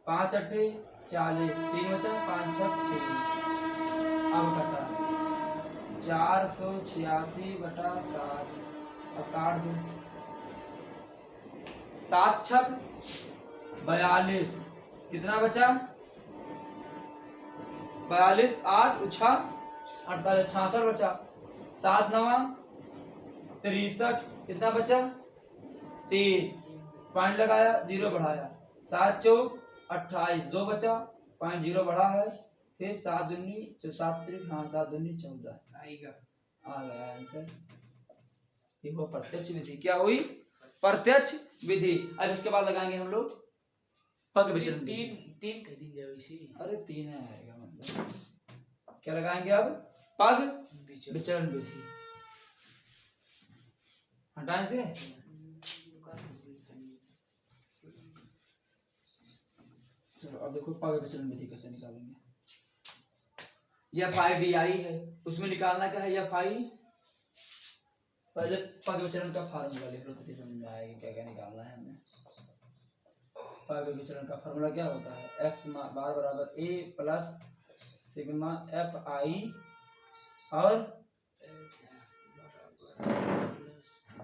5 अट्ठे 40, 3 बचा 5 छक 23। अब कटा 486 बटा 7। अब काट दो, 7 छक 42, कितना बचा 42, 8 छः 48, 66 बचा, 7 नवा 63, कितना बचा 3, पॉइंट लगाया 0 बढ़ाया, 7 चौक 28, 2 बचा पॉइंट 0 बढ़ा है, फिर 7 दूनी 7 त्रिक, हाँ 7 दूनी 14 आएगा, आ गया आंसर। ये वो प्रत्यक्ष विधि क्या हुई, प्रत्यक्ष विधि। अब इसके बाद लगाएंगे हम लोग पग विचलन विधि। 3 कह दीजिए इसी। अरे 3 आएगा मतलब, क्या लगाएंगे अब पग विचलन विधि। हटाएं से, चलो अब देखो पग विचलन विधि कैसे निकालेंगे। एफ आई डी आई है, उसमें निकालना क्या है एफ आई। पहले पग विचलन का फार्मूला लिख लो तो समझ आएगा क्या क्या निकालना है हमें। पग विचलन का फार्मूला क्या होता है, एक्स बार बराबर ए प्लस सिग्मा एफ आई और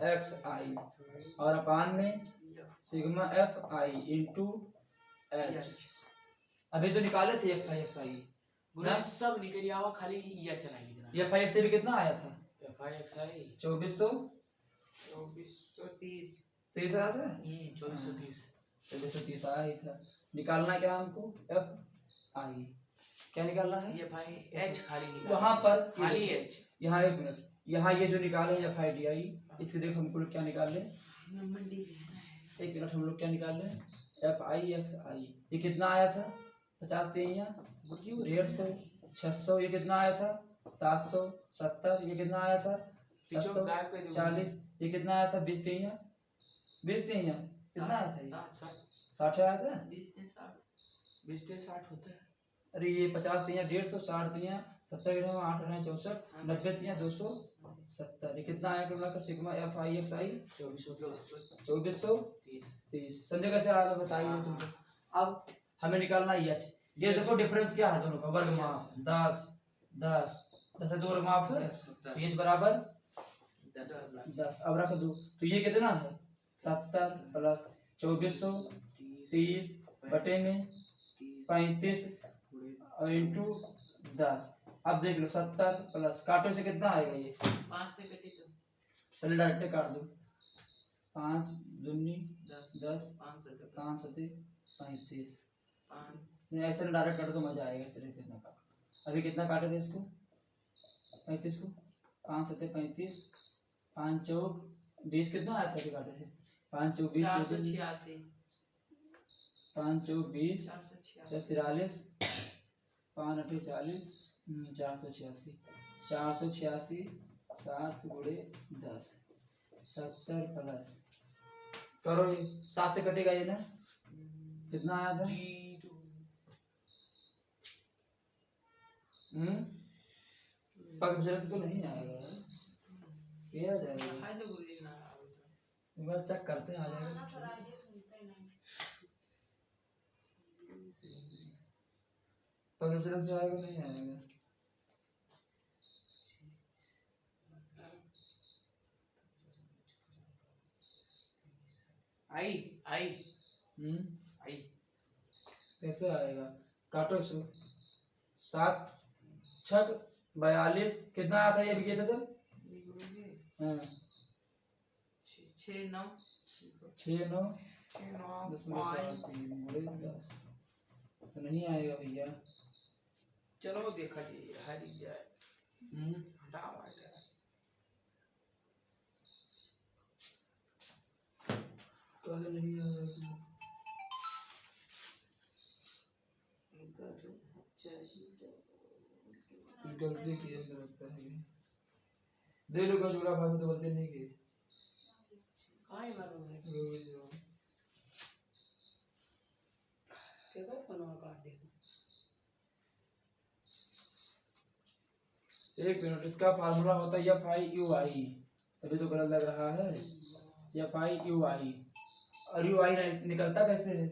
एक्स आई और अपान में sigma F I into H. अभी तो निकाले थे एफ आई गुना सब निकल आवा, खाली या चलाएंगे। एफ आई से भी कितना आया था एफ आई एक्स आई 2430 30 आया था, 2430 आया ही था। निकालना क्या हमको एफ आई, क्या निकालना है एफ आई एच, खाली निकाल वहां पर खाली एच। यहाँ 1 मिनट, यहाँ ये जो निकाले एफ आई डी आई, इससे देखो हमको क्या निकाल ले, 1 मिनट हम लोग क्या निकाल ले एफ आई एक्स आई। ये कितना आया था 50 तिहाइयाँ 150, 600 ये कितना आया था 770, ये कितना आया था 740, ये कितना आया था 20 तिहाइयाँ 20 तिहाइयाँ कितना आया था 60 आया था 20 से 60 होता है। अरे ये 50 तिहाइयाँ 150, 60 तिहाइयाँ 70 8 64, 90 तिहाइयाँ 270, ये कितना आया कुल मिलाकर सिग्मा एफ आई एक्स आई 2430। समझे कैसे आया बताइए तुम। अब हमें निकालना है एच। ये देखो डिफरेंस क्या है दोनों का, वर्ग माप 10 10 10 से 2 वर्ग माप है, एच बराबर 10। अब रख दो तो ये कितना है 70 प्लस 2430 बटे में 35 और इंटू 10। अब देख लो 70 प्लस काटो से कितना आएगा ये 5 से कटे तो चलो डायरेक्ट काट दो, 5 दूनी 10 5 सते 35। ऐसे में डायरेक्ट काटो तो मजा आएगा, इस तरह कितना काटो। अभी कितना काटे थे इसको 35 को, 5 सते 35, 5 चौक 20 कितना आया था काटे थे 5 चौक 20 5 चौक 20 43, 5 अठे 40, 486 486 7 गुणे 10 70 प्लस करो ये 7 से कटेगा ये ना, कितना आया था पग विचलन से तो नहीं आएगा, क्या जाएगा एक बार चेक करते हैं आ जाएगा। पग विचलन से आएगा नहीं आएगा। आई आई आई कैसे आएगा? काटो इसको। 7 छक 42 कितना आया था ये किया था तब? हाँ 6 9 6 9 9 10 में 4 3 बड़े 10 तो नहीं आएगा भैया। चलो देखा जी हरी जाए हटाओ कल नहीं आएगा। गलती की है लगता है। दे लो का जोड़ा भाई, तो गलती नहीं की। आई मालूम है केकर फोन काट दे। 1 मिनट। इसका फार्मूला होता है एफ आई यू आई। अभी तो गलत लग रहा है। एफ आई यू आई और यू आई निकलता कैसे है?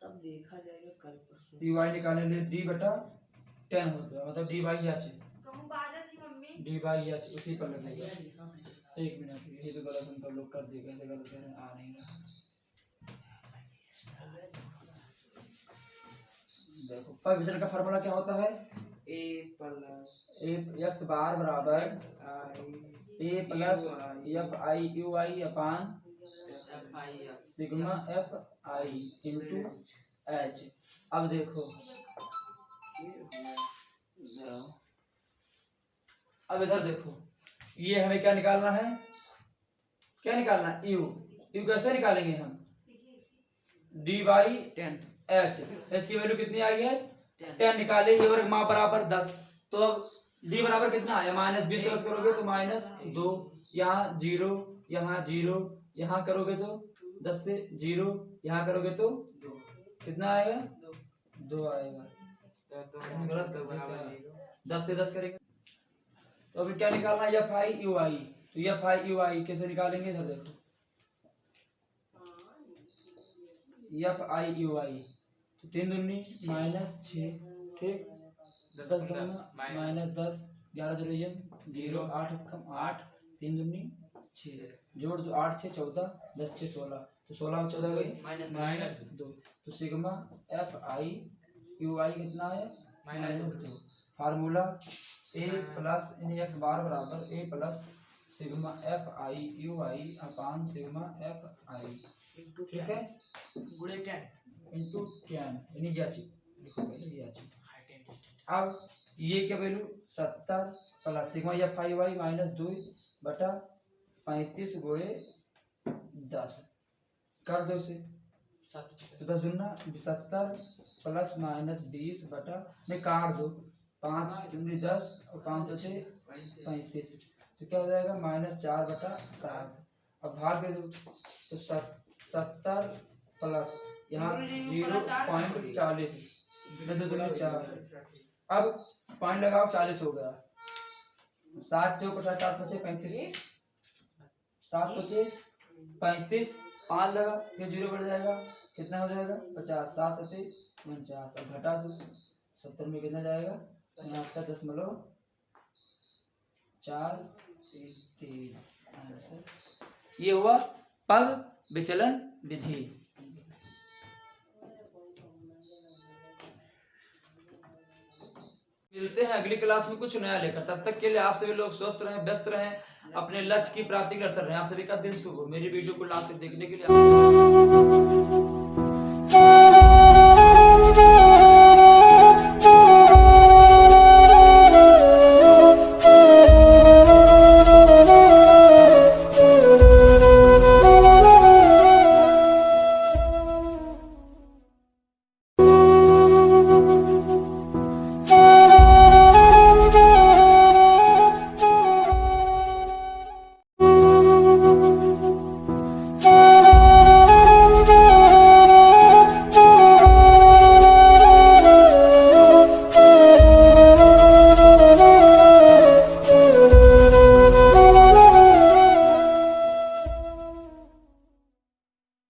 तब देखा जाएगा कल परसों। यू आई निकालने के लिए डी बटा 10 होता है, मतलब D by H. D by H उसी पर लगेगा। 1 मिनट। ये तो गलत उनका लोग कर देगा, ऐसे गलत कह रहे हैं, आ नहीं रहा। देखो पग विचलन का फार्मूला क्या होता है? ए प्लस एक्स बार बराबर A plus F I U I upon F I sigma F I into H. अब देखो अब इधर देखो, ये हमें क्या निकालना है? क्या निकालना है? यू। यू कैसे निकालेंगे हम? D by 10 H. इसकी वैल्यू कितनी आई है? 10 निकाले। ये वर्ग माप बराबर 10। तो अब डी बराबर कितना आया? -20 प्लस करोगे तो -2, यहाँ 0, यहाँ 0, यहाँ करोगे तो 10 से 0, यहाँ करोगे तो 2। कितना आएगा? 2 आएगा। गलत कर दिया। 10 से 10 करेंगे तो अभी क्या निकालना है? एफ आई यू आई। तो एफ आई यू आई कैसे निकालेंगे? इधर देखो, एफ आई यू आई तो 3 दूनी -6, ठीक। 10 दूना -10, 11 0 8 8, 3 दूनी 6, जोड़ दो 8 6 14, 10 6 16, तो 16 में 14 गई -2। तो sigma F I U I कितना है? -2। Formula A plus X bar बराबर A plus sigma F I U I upon sigma F I, ठीक है, गुणे 10 इंटू 10 यानी याची लिखो पहले याची। अब ये क्या value 70 plus sigma F I Y -2 बटा 35 गुणे 10 कर दो इसे। तो 10 दूना 70 प्लस -20 बटा नहीं काट दो 5 दूनी 10 और 5 से 35, तो क्या हो जाएगा -4 बटा 7। अब भाग दे दो तो 70 प्लस यहाँ 0.40 4। अब पॉइंट लगाओ 40 हो गया। 7 चौक 7 बचे 35, 7 बचे 35, 5 लगा फिर 0 बढ़ जाएगा, कितना हो जाएगा 50, 7 7 49। अब घटा दो 70 में कितना जाएगा 75.433 आंसर। ये हुआ पग विचलन विधि। मिलते हैं अगली क्लास में कुछ नया लेकर। तब तक के लिए आप सभी लोग स्वस्थ रहें, व्यस्त रहें, अपने लक्ष्य की प्राप्ति कर रहे हैं। आप सभी का दिन शुभ हो। मेरी वीडियो को लास्ट तक देखने के लिए